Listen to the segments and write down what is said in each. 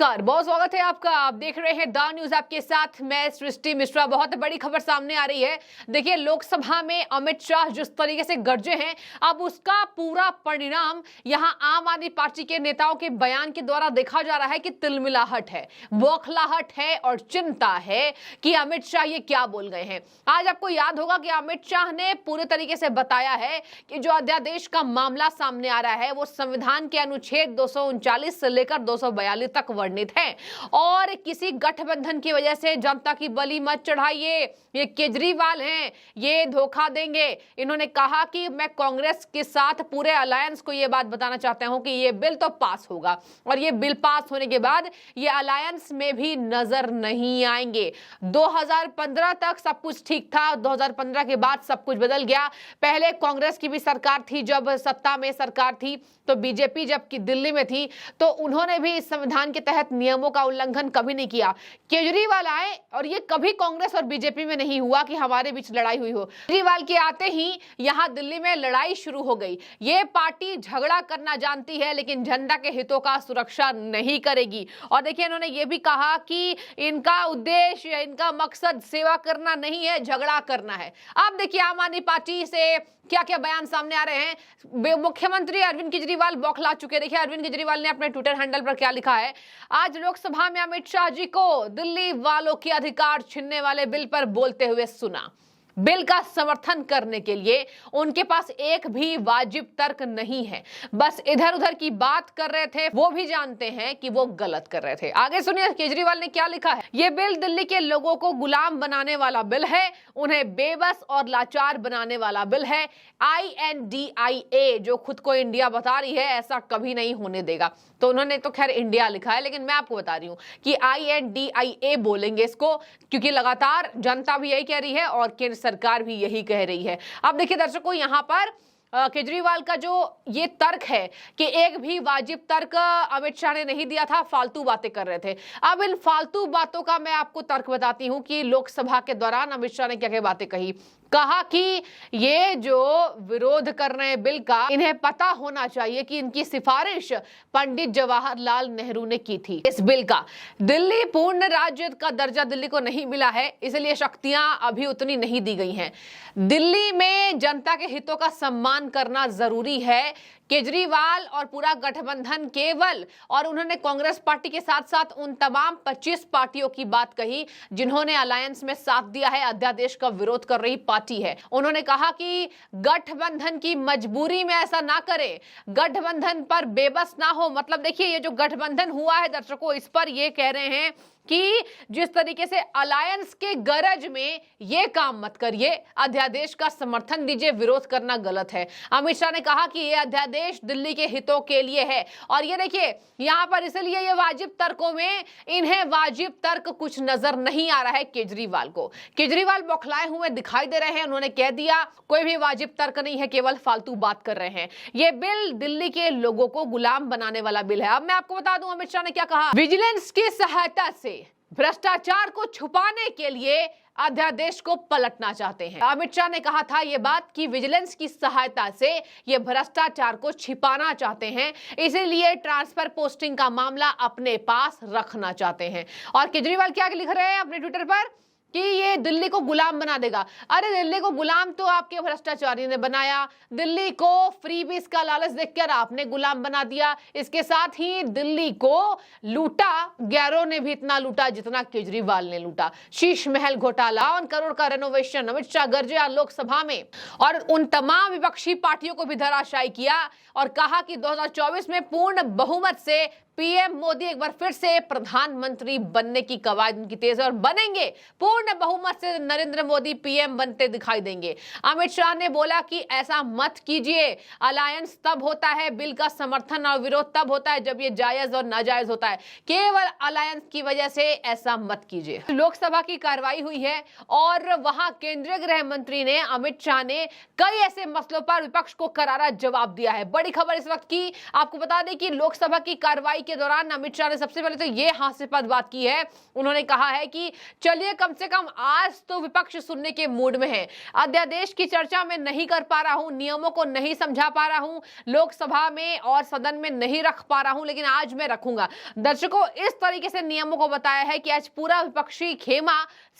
नमस्कार, बहुत स्वागत है आपका। आप देख रहे हैं द न्यूज, आपके साथ मैं सृष्टि मिश्रा। बहुत बड़ी खबर सामने आ रही है। देखिए, लोकसभा में अमित शाह जिस तरीके से गरजे हैं, अब उसका पूरा परिणाम यहां आम आदमी पार्टी के नेताओं के बयान के द्वारा देखा जा रहा है कि तिलमिलाहट है, बौखलाहट है और चिंता है कि अमित शाह ये क्या बोल गए हैं। आज आपको याद होगा कि अमित शाह ने पूरे तरीके से बताया है कि जो अध्यादेश का मामला सामने आ रहा है वो संविधान के अनुच्छेद 239 से लेकर 242 तक वर्णित है और किसी गठबंधन की वजह से जनता की बलि मत चढ़ाइए। ये केजरीवाल हैं, ये धोखा देंगे। इन्होंने कहा कि मैं कांग्रेस के साथ पूरे अलायंस को ये बात बताना चाहता हूं कि ये बिल तो पास होगा और ये बिल पास होने के बाद ये अलायंस में भी नजर नहीं आएंगे। 2015 तक सब कुछ ठीक था, 2015 के बाद सब कुछ बदल गया। पहले कांग्रेस की भी सरकार थी, जब सत्ता में सरकार थी तो बीजेपी जबकि दिल्ली में थी तो उन्होंने भी इस संविधान के तहत नियमों का उल्लंघन कभी नहीं किया। केजरीवाल आए और ये कभी कांग्रेस और बीजेपी में नहीं हुआ कि हमारे बीच लड़ाई हुई हो। केजरीवाल के आते ही यहां दिल्ली में लड़ाई शुरू हो गई। ये पार्टी झगड़ा करना जानती है लेकिन जनता के हितों का सुरक्षा नहीं करेगी। और देखिए, इन्होंने ये भी कहा कि इनका उद्देश्य, इनका मकसद सेवा करना नहीं है, झगड़ा करना है। अब देखिए, आम आदमी पार्टी से क्या क्या बयान सामने आ रहे हैं। मुख्यमंत्री अरविंद केजरीवाल बौखला चुके। देखिए, अरविंद केजरीवाल ने अपने ट्विटर हैंडल पर क्या लिखा है। आज लोकसभा में अमित शाह जी को दिल्ली वालों के अधिकार छीनने वाले बिल पर बोलते हुए सुना। बिल का समर्थन करने के लिए उनके पास एक भी वाजिब तर्क नहीं है, बस इधर उधर की बात कर रहे थे। वो भी जानते हैं कि वो गलत कर रहे थे। आगे सुनिए केजरीवाल ने क्या लिखा है। ये बिल दिल्ली के लोगों को गुलाम बनाने वाला बिल है, उन्हें बेबस और लाचार बनाने वाला बिल है। INDIA जो खुद को इंडिया बता रही है, ऐसा कभी नहीं होने देगा। तो उन्होंने तो खैर इंडिया लिखा है, लेकिन मैं आपको बता रही हूं कि INDIA बोलेंगे इसको, क्योंकि लगातार जनता भी यही कह रही है और केंद्र सरकार भी यही कह रही है। अब देखिए दर्शकों, यहां पर केजरीवाल का जो ये तर्क है कि एक भी वाजिब तर्क अमित शाह ने नहीं दिया था, फालतू बातें कर रहे थे। अब इन फालतू बातों का मैं आपको तर्क बताती हूं कि लोकसभा के दौरान अमित शाह ने क्या क्या बातें कही। कहा कि ये जो विरोध कर रहे हैं बिल का, इन्हें पता होना चाहिए कि इनकी सिफारिश पंडित जवाहरलाल नेहरू ने की थी। इस बिल का दिल्ली पूर्ण राज्य का दर्जा दिल्ली को नहीं मिला है, इसलिए शक्तियां अभी उतनी नहीं दी गई हैं। दिल्ली में जनता के हितों का सम्मान करना जरूरी है। केजरीवाल और पूरा गठबंधन केवल, और उन्होंने कांग्रेस पार्टी के साथ साथ उन तमाम 25 पार्टियों की बात कही जिन्होंने अलायंस में साथ दिया है, अध्यादेश का विरोध कर रही पार्टी है। उन्होंने कहा कि गठबंधन की मजबूरी में ऐसा ना करे, गठबंधन पर बेबस ना हो। मतलब देखिए, ये जो गठबंधन हुआ है दर्शकों, इस पर ये कह रहे हैं कि जिस तरीके से अलायंस के गरज में ये काम मत करिए, अध्यादेश का समर्थन दीजिए, विरोध करना गलत है। अमित शाह ने कहा कि ये अध्यादेश दिल्ली के हितों के लिए है। और ये देखिए यहां पर, इसलिए ये वाजिब तर्कों में इन्हें वाजिब तर्क कुछ नजर नहीं आ रहा है केजरीवाल को। केजरीवाल बौखलाए हुए दिखाई दे रहे हैं। उन्होंने कह दिया कोई भी वाजिब तर्क नहीं है, केवल फालतू बात कर रहे हैं। ये बिल दिल्ली के लोगों को गुलाम बनाने वाला बिल है। अब मैं आपको बता दूं अमित शाह ने क्या कहा। विजिलेंस की सहायता से भ्रष्टाचार को छुपाने के लिए अध्यादेश को पलटना चाहते हैं। अमित शाह ने कहा था ये बात कि विजिलेंस की सहायता से ये भ्रष्टाचार को छिपाना चाहते हैं, इसीलिए ट्रांसफर पोस्टिंग का मामला अपने पास रखना चाहते हैं। और केजरीवाल क्या लिख रहे हैं अपने ट्विटर पर कि ये दिल्ली को गुलाम बना देगा। अरे दिल्ली को गुलाम तो आपके भ्रष्टाचारी ने बनाया, दिल्ली को फ्रीबीज का लालच देखकर आपने गुलाम बना दिया। इसके साथ ही दिल्ली को लूटा, गैरों ने भी इतना लूटा जितना केजरीवाल ने लूटा। शीश महल घोटाला, 51 करोड़ का रेनोवेशन, अमित शाह गरजे लोकसभा में और उन तमाम विपक्षी पार्टियों को भी धराशायी किया और कहा कि 2024 में पूर्ण बहुमत से पीएम मोदी एक बार फिर से प्रधानमंत्री बनने की कवायद उनकी तेज है और बनेंगे। पूर्ण बहुमत से नरेंद्र मोदी पीएम बनते दिखाई देंगे। अमित शाह ने बोला कि ऐसा मत कीजिए, अलायंस तब होता है, बिल का समर्थन और विरोध तब होता है जब ये जायज और नाजायज होता है, केवल अलायंस की वजह से ऐसा मत कीजिए। लोकसभा की कार्रवाई हुई है और वहां केंद्रीय गृह मंत्री ने, अमित शाह ने कई ऐसे मसलों पर विपक्ष को करारा जवाब दिया है। बड़ी खबर इस वक्त की आपको बता दें कि लोकसभा की कार्रवाई के दौरान अमित शाह ने सबसे पहले तो ये हास्यास्पद बात की है। उन्होंने कहा है कि चलिए कम से कम आज तो विपक्ष सुनने के मूड में है, अध्यादेश की चर्चा में नहीं कर पा रहा हूं, नियमों को नहीं समझा पा रहा हूं, लोकसभा में और सदन में नहीं रख पा रहा हूं, लेकिन आज मैं रखूंगा। दर्शकों, इस तरीके से नियमों को बताया है कि आज पूरा विपक्षी खेमा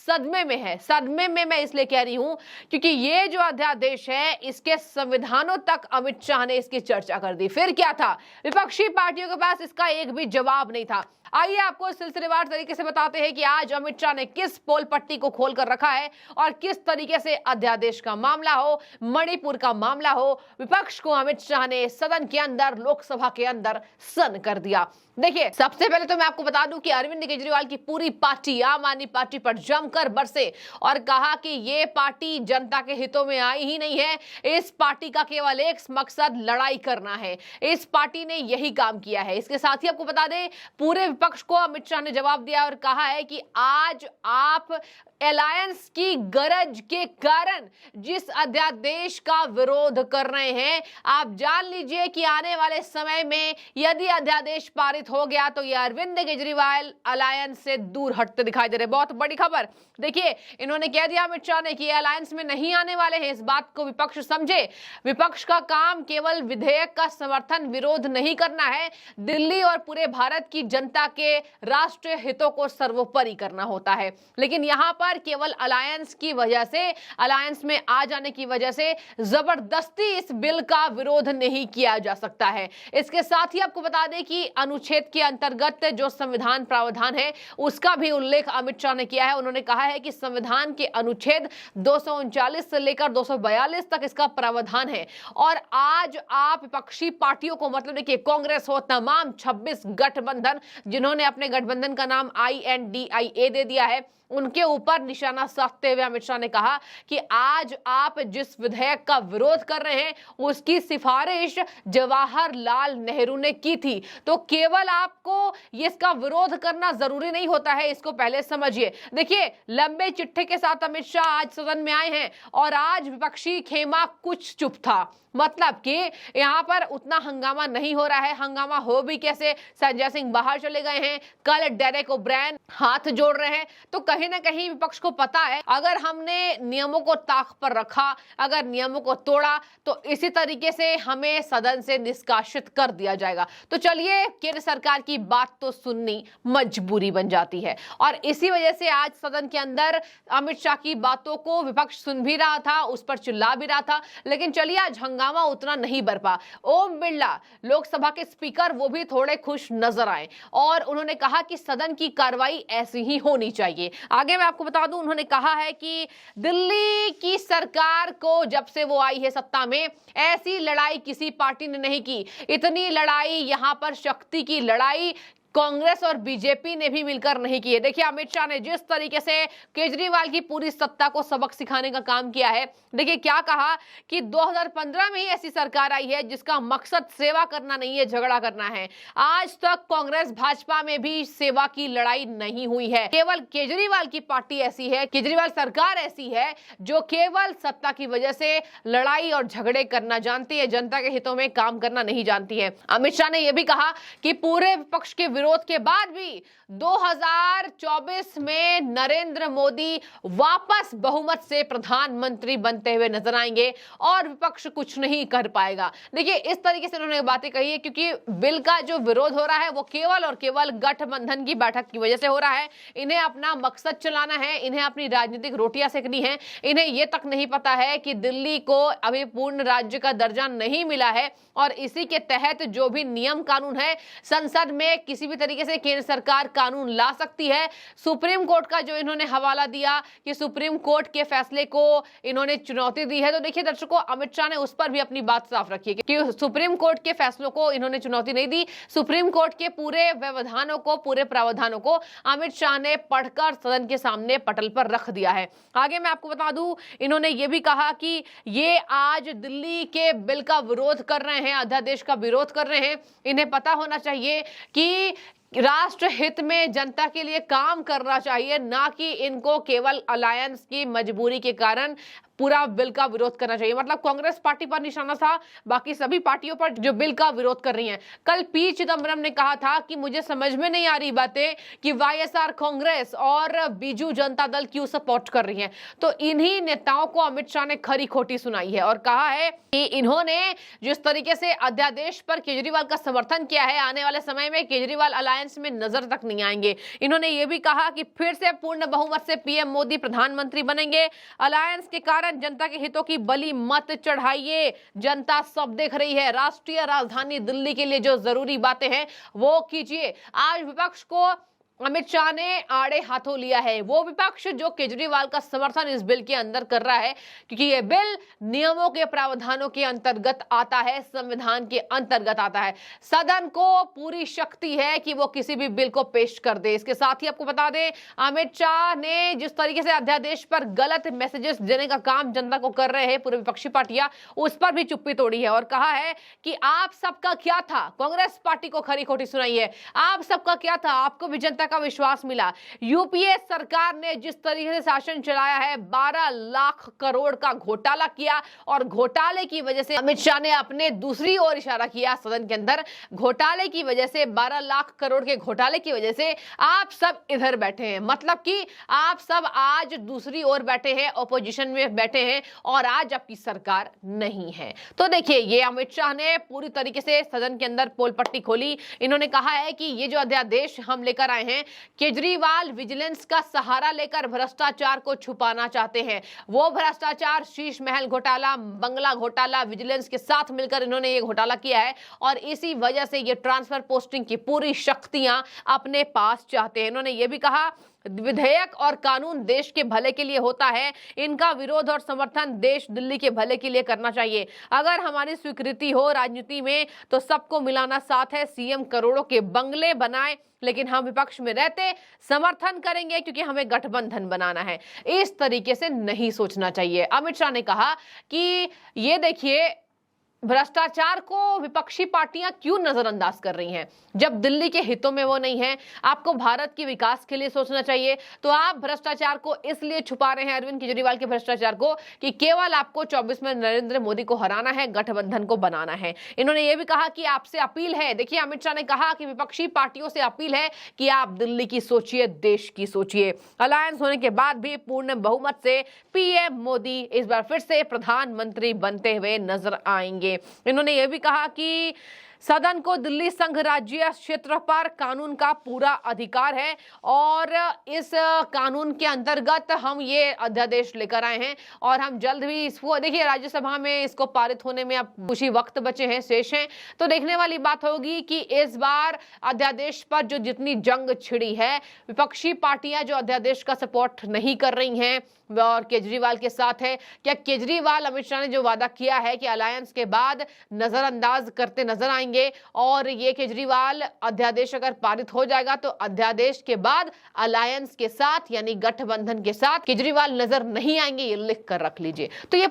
सदमे में है। सदमे में मैं इसलिए कह रही हूं क्योंकि ये जो अध्यादेश है इसके संविधानों तक अमित शाह ने इसकी चर्चा कर दी। फिर क्या था, विपक्षी पार्टियों के पास इसका एक भी जवाब नहीं था। आइए आपको सिलसिलेवार तरीके से बताते हैं कि आज अमित शाह ने किस पोल पट्टी को खोल कर रखा है और किस तरीके से अध्यादेश का मामला हो, मणिपुर का मामला हो, विपक्ष को अमित शाह ने सदन के अंदर, लोकसभा के अंदर सन कर दिया। देखिए, सबसे पहले तो मैं आपको बता दूं कि अरविंद केजरीवाल की पूरी पार्टी आम आदमी पार्टी पर जमकर बरसे और कहा कि ये पार्टी जनता के हितों में आई ही नहीं है, इस पार्टी का केवल एक मकसद लड़ाई करना है। इस पार्टी ने यही काम किया है। इसके साथ ही आपको बता दें, पूरे विपक्ष को अमित शाह ने जवाब दिया और कहा है कि आज आप अलायंस की गरज के कारण जिस अध्यादेश का विरोध कर रहे हैं, आप जान लीजिए कि आने वाले समय में यदि अध्यादेश पारित हो गया तो ये अरविंद केजरीवाल अलायंस से दूर हटते दिखाई दे रहे। बहुत बड़ी खबर। देखिए, इन्होंने कह दिया अमित शाह ने कि ये अलायंस में नहीं आने वाले हैं। इस बात को विपक्ष समझे। विपक्ष का काम केवल विधेयक का समर्थन, विरोध नहीं करना है, दिल्ली और पूरे भारत की जनता के राष्ट्रीय हितों को सर्वोपरि करना होता है। लेकिन यहां पर केवल अलायंस की वजह से, अलायंस में आ जाने की वजह से जबरदस्ती इस बिल का विरोध नहीं किया जा सकता है। इसके साथ ही आपको बता दें कि अनुच्छेद के अंतर्गत जो संविधान प्रावधान है उसका भी उल्लेख अमित शाह ने किया है। उन्होंने कहा है कि संविधान के अनुच्छेद 239 से लेकर 242 तक इसका प्रावधान है। और आज आप विपक्षी पार्टियों को, मतलब देखिए, कांग्रेस हो, तमाम 26 गठबंधन जिन्होंने अपने गठबंधन का नाम INDIA दे दिया है, उनके ऊपर निशाना साधते हुए अमित शाह ने कहा कि आज आप जिस विधेयक का विरोध कर रहे हैं उसकी सिफारिश जवाहरलाल नेहरू ने की थी। तो केवल आपको इसका विरोध करना जरूरी नहीं होता है, इसको पहले समझिए। देखिए, लंबे चिट्ठे के साथ अमित शाह आज सदन में आए हैं और आज विपक्षी खेमा कुछ चुप था। मतलब कि यहां पर उतना हंगामा नहीं हो रहा है। हंगामा हो भी कैसे, संजय सिंह बाहर चले गए हैं, कल डेरेक ओब्रायन हाथ जोड़ रहे हैं। तो कहीं ना कहीं विपक्ष को पता है अगर हमने नियमों को ताक पर रखा, अगर नियमों को तोड़ा तो इसी तरीके से हमें सदन से निष्कासित कर दिया जाएगा। तो चलिए, केंद्र सरकार की बात तो सुननी मजबूरी बन जाती है और इसी वजह से आज सदन के अंदर अमित शाह की बातों को विपक्ष सुन भी रहा था, उस पर चिल्ला भी रहा था। लेकिन चलिए, आज हंगामा उतना नहीं बरपा। ओम बिरला, लोकसभा के स्पीकर, वो भी थोड़े खुश नजर आए और उन्होंने कहा कि सदन की कार्रवाई ऐसी ही होनी चाहिए। आगे मैं आपको बता दूं, उन्होंने कहा है कि दिल्ली की सरकार को जब से वो आई है सत्ता में, ऐसी लड़ाई किसी पार्टी ने नहीं की। इतनी लड़ाई, यहां पर शक्ति की लड़ाई कांग्रेस और बीजेपी ने भी मिलकर नहीं की है। देखिए, अमित शाह ने जिस तरीके से केजरीवाल की पूरी सत्ता को सबक सिखाने का काम किया है, देखिए क्या कहा कि 2015 में ही ऐसी सरकार आई है जिसका मकसद सेवा करना नहीं है, झगड़ा करना है। आज तक कांग्रेस भाजपा में भी सेवा की लड़ाई नहीं हुई है। केवल केजरीवाल की पार्टी ऐसी है, केजरीवाल सरकार ऐसी है जो केवल सत्ता की वजह से लड़ाई और झगड़े करना जानती है, जनता के हितों में काम करना नहीं जानती है। अमित शाह ने यह भी कहा कि पूरे विपक्ष के विरोध के बाद भी 2024 में नरेंद्र मोदी वापस बहुमत से प्रधानमंत्री बनते हुए नजर आएंगे और विपक्ष कुछ नहीं कर पाएगा। देखिए, इस तरीके से उन्होंने बातें कही है क्योंकि बिल का जो विरोध हो रहा है वो केवल और केवल गठबंधन की बैठक की वजह से हो रहा है। इन्हें अपना मकसद चलाना है, इन्हें अपनी राजनीतिक रोटियां सेकनी है। इन्हें यह तक नहीं पता है कि दिल्ली को अभी पूर्ण राज्य का दर्जा नहीं मिला है और इसी के तहत जो भी नियम कानून है संसद में किसी भी तरीके से केंद्र सरकार कानून ला सकती है। सुप्रीम कोर्ट का जो इन्होंने हवाला दिया कि सुप्रीम कोर्ट के फैसले को इन्होंने चुनौती दी है, तो देखिए दर्शकों, अमित शाह ने उस पर भी अपनी बात साफ रखी है कि सुप्रीम कोर्ट के फैसलों को इन्होंने चुनौती नहीं दी। सुप्रीम कोर्ट के पूरे व्यवधानों को, पूरे प्रावधानों को अमित शाह ने पढ़कर सदन के सामने पटल पर रख दिया है। आगे मैं आपको बता दूं, इन्होंने ये भी कहा कि ये आज दिल्ली के बिल का विरोध कर रहे हैं, अध्यादेश का विरोध कर रहे हैं। इन्हें पता होना चाहिए कि राष्ट्र हित में जनता के लिए काम करना चाहिए, ना कि इनको केवल अलायंस की मजबूरी के कारण पूरा बिल का विरोध करना चाहिए। मतलब कांग्रेस पार्टी पर निशाना था, बाकी सभी पार्टियों पर जो बिल का विरोध कर रही हैं। कल पी चिदम्बरम ने कहा था कि मुझे समझ में नहीं आ रही बातें कि वाईएसआर कांग्रेस और बीजू जनता दल क्यों सपोर्ट कर रही हैं। तो इन्हीं नेताओं को अमित शाह ने खरी खोटी सुनाई है और कहा है कि इन्होंने जिस तरीके से अध्यादेश पर केजरीवाल का समर्थन किया है, आने वाले समय में केजरीवाल अलायंस में नजर तक नहीं आएंगे। इन्होंने यह भी कहा कि फिर से पूर्ण बहुमत से पीएम मोदी प्रधानमंत्री बनेंगे। अलायंस के कारण जनता के हितों की बलि मत चढ़ाइए, जनता सब देख रही है। राष्ट्रीय राजधानी दिल्ली के लिए जो जरूरी बातें हैं वो कीजिए। आज विपक्ष को अमित शाह ने आड़े हाथों लिया है, वो विपक्ष जो केजरीवाल का समर्थन इस बिल के अंदर कर रहा है, क्योंकि ये बिल नियमों के प्रावधानों के अंतर्गत आता है, संविधान के अंतर्गत आता है। सदन को पूरी शक्ति है कि वो किसी भी बिल को पेश कर दे। इसके साथ ही आपको बता दें, अमित शाह ने जिस तरीके से अध्यादेश पर गलत मैसेजेस देने का काम जनता को कर रहे हैं पूरे विपक्षी पार्टियां, उस पर भी चुप्पी तोड़ी है और कहा है कि आप सबका क्या था। कांग्रेस पार्टी को खरी खोटी सुनाई है, आप सबका क्या था, आपको भी जनता का विश्वास मिला। यूपीए सरकार ने जिस तरीके से शासन चलाया है, 12 लाख करोड़ का घोटाला किया और घोटाले की वजह से अमित शाह ने अपने दूसरी ओर इशारा किया सदन के अंदर। घोटाले की वजह से, 12 लाख करोड़ के घोटाले की वजह से आप सब इधर बैठे हैं, मतलब कि आप सब आज दूसरी ओर बैठे हैं, ऑपोजिशन में बैठे हैं और आज आपकी सरकार नहीं है। तो देखिए, ये अमित शाह ने पूरी तरीके से सदन के अंदर पोल पट्टी खोली। इन्होंने कहा है कि ये जो अध्यादेश हम लेकर आए हैं, केजरीवाल विजिलेंस का सहारा लेकर भ्रष्टाचार को छुपाना चाहते हैं। वो भ्रष्टाचार, शीश महल घोटाला, बंगला घोटाला, विजिलेंस के साथ मिलकर इन्होंने ये घोटाला किया है और इसी वजह से ये ट्रांसफर पोस्टिंग की पूरी शक्तियां अपने पास चाहते हैं। इन्होंने ये भी कहा, विधेयक और कानून देश के भले के लिए होता है, इनका विरोध और समर्थन देश दिल्ली के भले के लिए करना चाहिए। अगर हमारी स्वीकृति हो राजनीति में तो सबको मिलाना साथ है। सीएम करोड़ों के बंगले बनाए, लेकिन हम विपक्ष में रहते समर्थन करेंगे क्योंकि हमें गठबंधन बनाना है। इस तरीके से नहीं सोचना चाहिए। अमित शाह ने कहा कि ये देखिए, भ्रष्टाचार को विपक्षी पार्टियां क्यों नजरअंदाज कर रही हैं, जब दिल्ली के हितों में वो नहीं है। आपको भारत के विकास के लिए सोचना चाहिए। तो आप भ्रष्टाचार को इसलिए छुपा रहे हैं, अरविंद केजरीवाल के भ्रष्टाचार को, कि केवल आपको 24 में नरेंद्र मोदी को हराना है, गठबंधन को बनाना है। इन्होंने ये भी कहा कि आपसे अपील है, देखिए अमित शाह ने कहा कि विपक्षी पार्टियों से अपील है कि आप दिल्ली की सोचिए, देश की सोचिए। अलायंस होने के बाद भी पूर्ण बहुमत से पीएम मोदी इस बार फिर से प्रधानमंत्री बनते हुए नजर आएंगे। इन्होंने यह भी कहा कि सदन को दिल्ली संघ राज्य क्षेत्र पर कानून का पूरा अधिकार है और इस कानून के अंतर्गत हम ये अध्यादेश लेकर आए हैं और हम जल्द भी इसको, देखिए राज्यसभा में इसको पारित होने में अब कुछ ही वक्त बचे हैं, शेष हैं। तो देखने वाली बात होगी कि इस बार अध्यादेश पर जो जितनी जंग छिड़ी है, विपक्षी पार्टियां जो अध्यादेश का सपोर्ट नहीं कर रही हैं और केजरीवाल के साथ है, क्या केजरीवाल, अमित शाह ने जो वादा किया है कि अलायंस के बाद नजरअंदाज करते नजर आएंगे और ये केजरीवाल अध्यादेश अगर पारित हो जाएगा तो अध्यादेश के बाद अलायंस के साथ यानी गठबंधन के साथ केजरीवाल नजर नहीं आएंगे, ये लिख कर रख लीजिए। तो ये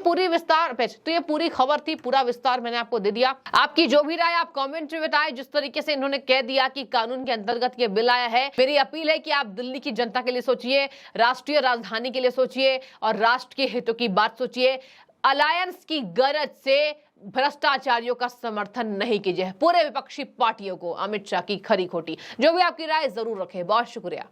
पूरी खबर थी, पूरा विस्तार मैंने आपको दे दिया। आपकी जो भी राय आप कमेंट में बताएं। जिस तरीके से इन्होंने कह दिया कि कानून के अंतर्गत ये बिल आया है, मेरी अपील है कि आप दिल्ली की जनता के लिए सोचिए, राष्ट्रीय राजधानी के लिए सोचिए और राष्ट्र के हितों की बात सोचिए। अलायंस की गरज से भ्रष्टाचारियों का समर्थन नहीं कीजिए। पूरे विपक्षी पार्टियों को अमित शाह की खरी खोटी। जो भी आपकी राय जरूर रखें। बहुत शुक्रिया।